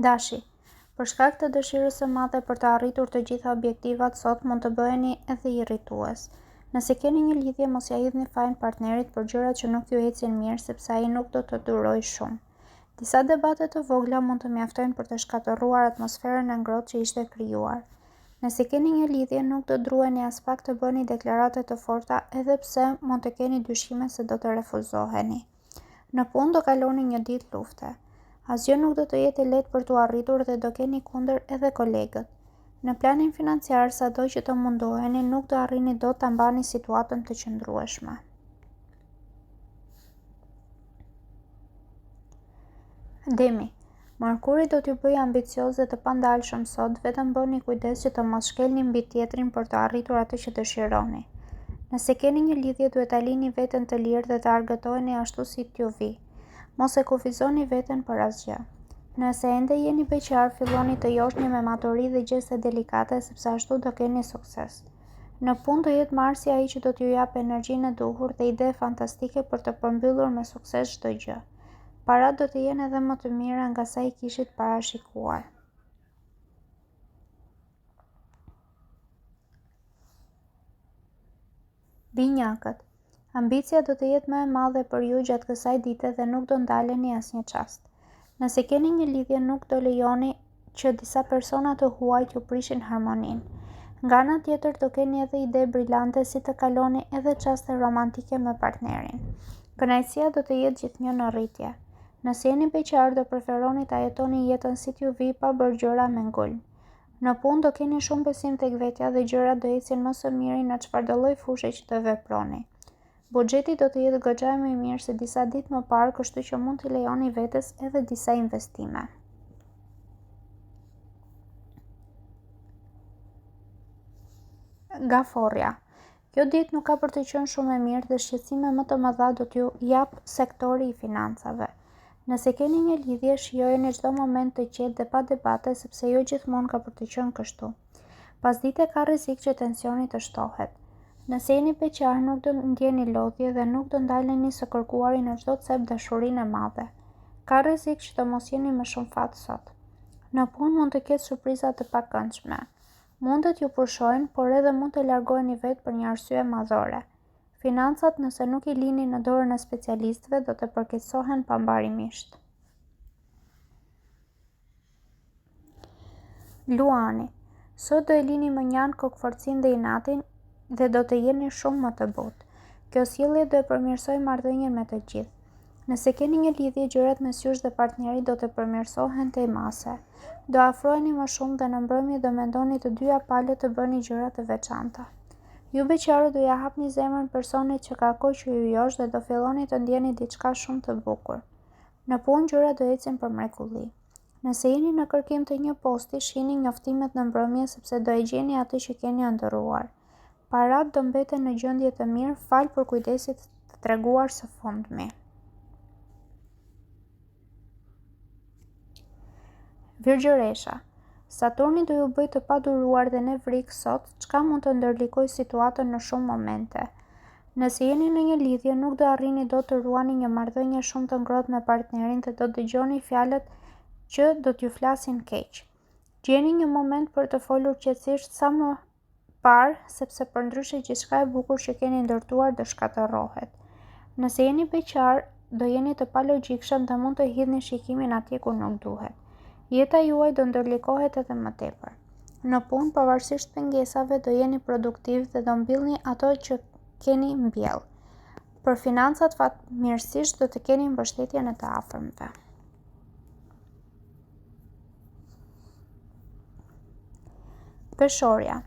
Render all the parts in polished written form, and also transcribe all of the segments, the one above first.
Dashi, për shkak të dëshirës së madhe për të arritur të gjitha objektivat, sot mund të bëheni edhe irritues. Nëse keni një lidhje, mos ja hidhni fajin partnerit për gjërat që nuk ju ecin mirë, sepse ai nuk do të durojë shumë. Disa debate të vogla mund të mjaftojnë për të shkatërruar atmosferën e ngrohtë që ishte krijuar. Nëse keni një lidhje, nuk do druheni as pak të bëni deklarate të forta, edhe pse mund të keni dyshime se do të refuzoheni. Në punë do kaloni një ditë lufte. Asgjë nuk do të jetë lehtë për t'u arritur dhe do keni kundër edhe kolegët. Në planin financiar, sado që të mundoheni, nuk do arrini dot ta mbani situatën të qëndrueshme. Demi, Merkuri do t'ju bëjë ambicioz dhe të pandalshëm sot, vetëm bëni kujdes që të mos shkelni mbi tjetrin për të arritur atë që dëshironi. Nëse keni një lidhje, duhet ta lini veten të lirë dhe të argëtoheni ashtu si t'ju vi. Mos e kufizoni veten për asgjë. Nëse ende jeni beqar, filloni të joshni me maturi dhe gjeste delikate, sepse ashtu do keni sukses. Në punë do jetë Marsi ai që do t'ju japë energjinë e duhur dhe ide fantastike për të përmbyllur me sukses çdo gjë. Parat do të jenë edhe më të mira nga sa i kishit parashikuar. Binjakët, ambicia do të jetë më e madhe për ju gjatë kësaj dite dhe nuk do ndaleni asnjë çast. Nëse keni një lidhje, nuk do lejoni që disa persona të huaj t'ju prishin harmoninë. Nga ana tjetër do keni edhe ide brillante si të kaloni edhe çaste romantike me partnerin. Kënaqësia do të jetë gjithnjë në rritje. Nëse jeni beqar, do preferoni ta jetoni jetën si t'ju vi pa bërë gjëra me ngulm. Në punë do keni shumë besim tek vetja dhe gjërat do ecin më së miri në çfarëdo lloj fushë që të veproni. Buxheti do të jetë goxha më i mirë se disa ditë më parë, kështu që mund t'i lejoni vetes edhe disa investime. Gaforja. Kjo ditë nuk ka për të qenë shumë e mirë dhe shqetësime më të mëdha do t'ju jap sektori i financave. Nëse keni një lidhje, shijojeni çdo moment të qetë dhe pa debate, sepse jo gjithmonë ka për të qenë kështu. Pasdite ka rrezik që tensioni të shtohet. Nëse jeni beqar, nuk do ndjeni lodhje dhe nuk do ndaleni së kërkuari në çdo cep dashurinë e madhe. Ka rrezik që të mos jeni me shumë fat sot. Në punë mund të ketë surpriza të pakëndshme. Mundet ju pushojnë, por edhe mund të largoheni vetë për një arsye madhore. Financat, nëse nuk i lini në dorën e specialistëve, do të përkeqësohen pambarimisht. Luani, sot do e lini mënjan, kokforcin dhe inatin dhe do të jeni shumë më të butë. Kjo sjellje do e përmirësojë marrëdhënien me të gjithë. Nëse keni një lidhje, gjërat mes jush dhe partnerit do të përmirësohen tej mase. Do afroheni më shumë dhe në mbrëmje do mendoni të dyja palët të bëni gjëra të veçanta. Ju beqarët do ja hapni zemrën personit që ka kohë që ju josh dhe do filloni të ndjeni diçka shumë të bukur. Në punë gjërat do ecin për mrekulli. Nëse jeni në kërkim të një posti, shihni njoftimet në mbrëmje sepse do e gjeni atë që keni ëndërruar. Parat do mbeten në gjendje të mirë fal për kujdesit të treguar së fundmi. Virgjëresha, Saturni do ju bëjë të paduruar dhe në frikë sot, çka mund të ndërlikojë situatën në shumë momente. Nëse jeni në një lidhje, nuk do arrini dot të ruani një marrëdhënie shumë të ngrohtë me partnerin dhe do dëgjoni fjalët që do t'ju flasin keq. Gjeni një moment për të folur qetësisht sa më parë, sepse përndryshe gjithçka e bukur që keni ndërtuar do shkatërrohet. Nëse jeni beqar, do jeni të palogjikshëm dhe mund të hidhni shikimin atje ku nuk duhet. Jeta juaj do ndërlikohet edhe më tepër. Në punë, pavarësisht pengesave, do jeni produktiv dhe do mbillni ato që keni mbjell. Për financat fatmirësisht do të keni mbështetjen e të afërmve. Peshorja,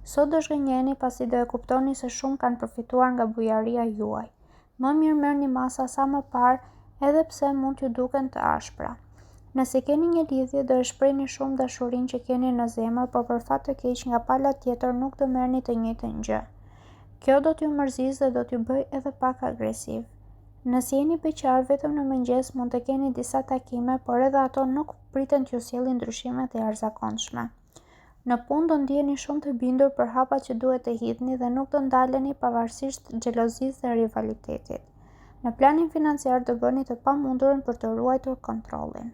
sot do zhgënjeni pasi do e kuptoni se shumë kanë përfituar nga bujaria juaj. Më mirë merrni masa sa më parë, edhe pse mund t'ju duken të ashpra. Nëse keni një lidhje, do e shprehni shumë dashurinë që keni në zemër, por për fat të keq nga pala tjetër nuk do merrni të njëjtën gjë. Kjo do t'ju mërzisë dhe do t'ju bëjë edhe pak agresiv. Nëse jeni beqar, vetëm në mëngjes mund të keni disa takime, por edhe ato nuk priten t'ju sjellin ndryshime të jashtëzakonshme. Në punë do ndjeni shumë të bindur për hapat që duhet të hidhni dhe nuk do ndaleni pavarësisht xhelozisë dhe rivalitetit. Në planin financiar do bëni të pamundurën për të ruajtur kontrollin.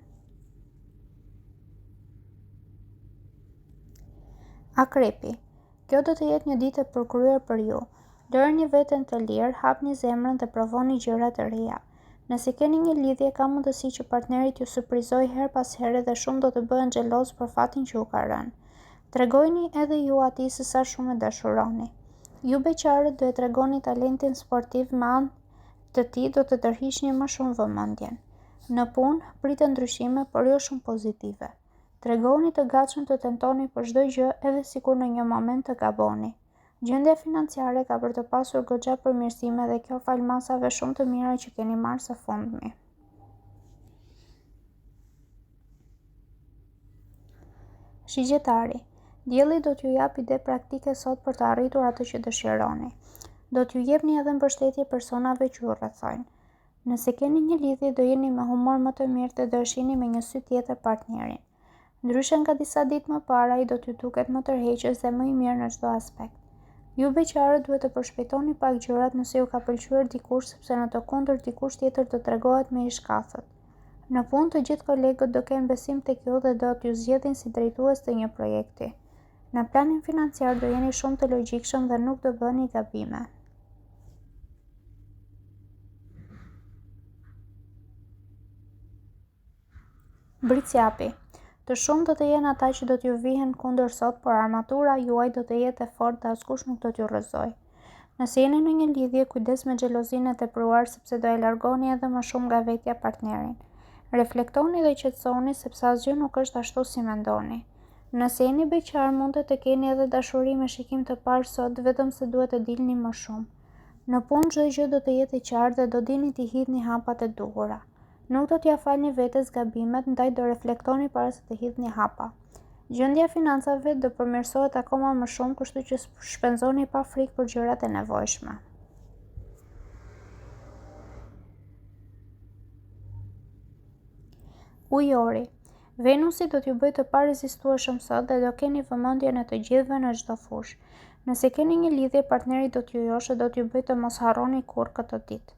Akrepi. Kjo do të jetë një ditë e përkryer për ju. Lërni veten të lirë, hapni zemrën dhe provoni gjëra të reja. Nëse keni një lidhje, ka mundësi që partnerit ju surprizoj her pas here dhe shumë do të bëhen xheloz për fatin që u ka rënë. Tregojini edhe ju atij se sa shumë e dashuroni. Ju beqarët do e tregoni talentin sportiv me anë të tij do të tërhiqni më shumë vëmendjen. Në punë, pritet ndryshime, por jo shumë pozitive. Tregoni të gatshëm të tentoni për çdo gjë edhe sikur në një moment të gaboni. Gjendja financiare ka për të pasur goxha përmirësime dhe kjo fal masave shumë të mira që keni marrë së fundmi. Shigjetari. Dielli do t'ju jap ide praktike sot për të arritur atë që dëshironi. Do t'ju jepni edhe mbështetje personave që ju rrethojnë. Nëse keni një lidhje, do jeni me humor më të mirë dhe do e shihni me një sy tjetër partnerin. Ndryshe nga disa ditë më para, ai do t'ju duket më tërheqës dhe më i mirë në çdo aspekt. Ju beqarët duhet të përshpejtoni pak gjërat nëse ju ka pëlqyer dikush sepse në të kundërt dikush tjetër do tregohet me i shkathët. Në punë të gjithë kolegët do kenë besim tek ju dhe do t'ju zgjedhin si drejtues të një projekti. Në planin financiar do jeni shumë të logjikshëm dhe nuk do bëni gabime. Britsjapi. Të shumë do të jenë ata që do t'ju vihen kundër sot, por armatura juaj do të jetë e fortë dhe askush nuk do t'ju rrëzojë. Nëse jeni në një lidhje, kujdes me xhelozinë e tepruar sepse do e largoni edhe më shumë nga vetja partnerin. Reflektoni dhe qetësoni sepse asgjë nuk është ashtu si mendoni. Nëse jeni beqar, mund të keni edhe dashuri me shikim të parë sot, vetëm se duhet të dilni më shumë. Në punë çdo gjë do të jetë e qartë dhe do dini t'i hidhni hapat e duhura. Nuk do t'ja falni vetes gabimet, ndaj do reflektoni para se të hidhni hapa. Gjendja financave do përmirësohet akoma më shumë, kështu që shpenzoni pa frikë për gjërat e nevojshme. Ujori. Venusi do t'ju bëjë të parezistueshëm sot dhe do keni vëmendjen e të gjithëve në çdo fushë. Nëse keni një lidhje, partneri do t'ju joshë do t'ju bëjë të mos harroni kurrë këtë ditë.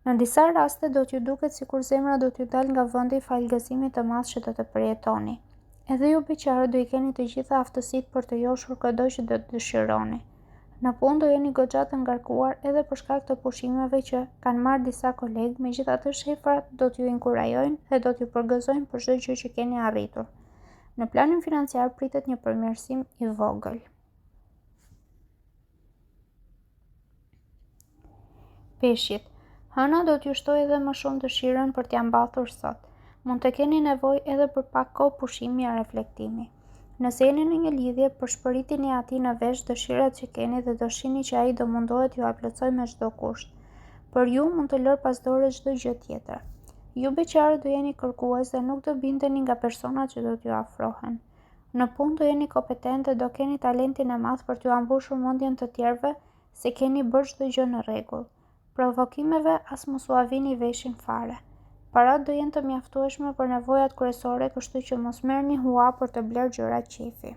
Në disa raste do t'ju duket sikur zemra do t'ju dalë nga vendi fal gëzimit të madh që do të përjetoni. Edhe ju beqarët do i keni të gjitha aftësitë për të joshur kudo që do të dëshironi. Në punë do jeni goxha të ngarkuar edhe për shkak të pushimeve që kanë marrë disa kolegë, megjithatë shefrat do t'ju inkurajojnë dhe do t'ju përgëzojnë për çdo gjë që keni arritur. Në planin financiar pritet një përmirësim i vogël. Peshqit. Hëna do t'ju shtojë edhe më shumë dëshirën për t'ia mbathur sot. Mund të keni nevojë edhe për pak kohë pushimi e reflektimi. Nëse jeni në një lidhje, përshpëritini atij në vesh dëshirat që keni dhe do shihni që ai do mundohet ju plotësojë me çdo kusht. Për ju mund të lërë pas dore çdo gjë tjetër. Ju beqarët do jeni kërkues dhe nuk do bindeni nga personat që do t'ju afrohen. Në punë do jeni kompetent dhe do keni talentin e madh për t'ju ambushur mendjen të tjerëve se keni bërë çdo gjë në rregull. Provokimeve as mos u avini veshin fare. Parat do jenë të mjaftueshme për nevojat kryesore, kështu që mos merrni hua për të bler gjëra qefi.